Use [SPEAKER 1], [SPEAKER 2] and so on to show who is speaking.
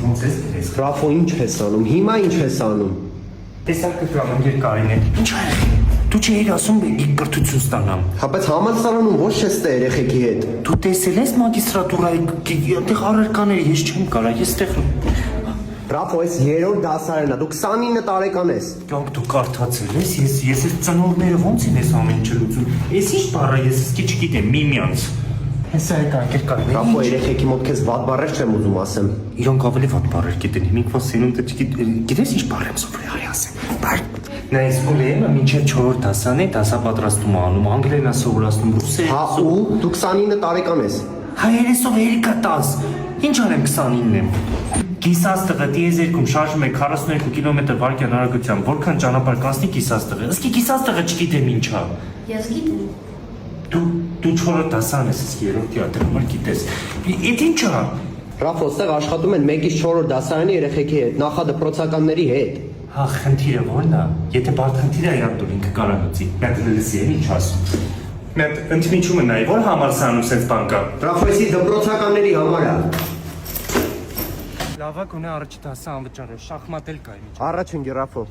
[SPEAKER 1] ոնց ես դրես։
[SPEAKER 2] Ռաֆո, ինչ ես անում, հիմա ինչ ես անում։
[SPEAKER 1] Տեսակ կգամ երկարին է։ Ինչ ա եղել։ Դու չէիր ասում կրթություն ստանամ։
[SPEAKER 2] Հա բայց համալսարանում ոչ ես տե երեխեքի հետ։
[SPEAKER 1] Դու տեսել ես մագիստրատուրայի այդտեղ առարկաները, ես չեմ կարա, ես այդտեղ
[SPEAKER 2] Ռաֆո, ես 3-րդ դասարան եմ, դու 29 տարեկան ես։
[SPEAKER 1] Կյանք դու կարդացել ես, ես այս ծնողները ոնց են այս ամեն ինչը լուծում։ Ես ինչ բառա, ես իսկի չգիտեմ, միմյանց։ Հեսա եկան երկարին։
[SPEAKER 2] Ռաֆո, երեխեքի մոտ քեզ վատ բառեր չեմ ուզում ասեմ։
[SPEAKER 1] Իրանք ավելի վատ բառեր գիտեն, հիմիկվա սենունդը գիտես ինչ բառ եմ սովորի արի ասեմ։ Նա իսկոլեյը մինչև 4-րդ դասան է դասապատրաստում անում, անգլերեն է սովորացնում, ռուսերեն։
[SPEAKER 2] Հա ու դու 29 տարեկան ես։
[SPEAKER 1] Հայերեսով երիկա 10։ Ինչ անեմ 29- եմ։ Կիսաստղը տիեզերքում շարժում է 42 կիլոմետր վարկյան արագությամբ, որքան ճանապարհ կանցնի կիսաստղը։ Ըսկի կիսաստղը չգիտեմ ինչ է։
[SPEAKER 3] Ես գիտեմ։
[SPEAKER 1] Դու 4-րդ դասան ես, իսկ 3-րդի ադրամար գիտես։ Էդ ինչ է։
[SPEAKER 2] Ռաֆո, ստեղ աշխատում են 1-ից 4-րդ դասարանի երեխեքի հետ, նախադպրոցականների հետ։
[SPEAKER 1] Հա, խնդիրը ո՞րն է։ Եթե բարդ խնդիր է յանդուր ինքը կարող լուծի։ Մենք լսի եմ ինչ ասում։ Մենք ընդմիջումը նայ, որ համալսարանում sense բան կա։
[SPEAKER 2] Ռաֆո, էսի դպրոցականների համար է։
[SPEAKER 1] Լավա գոնե առաջի դասը անվճար է, շախմատ էլ կա ինչ։
[SPEAKER 2] Առաջ ընկի Ռաֆո։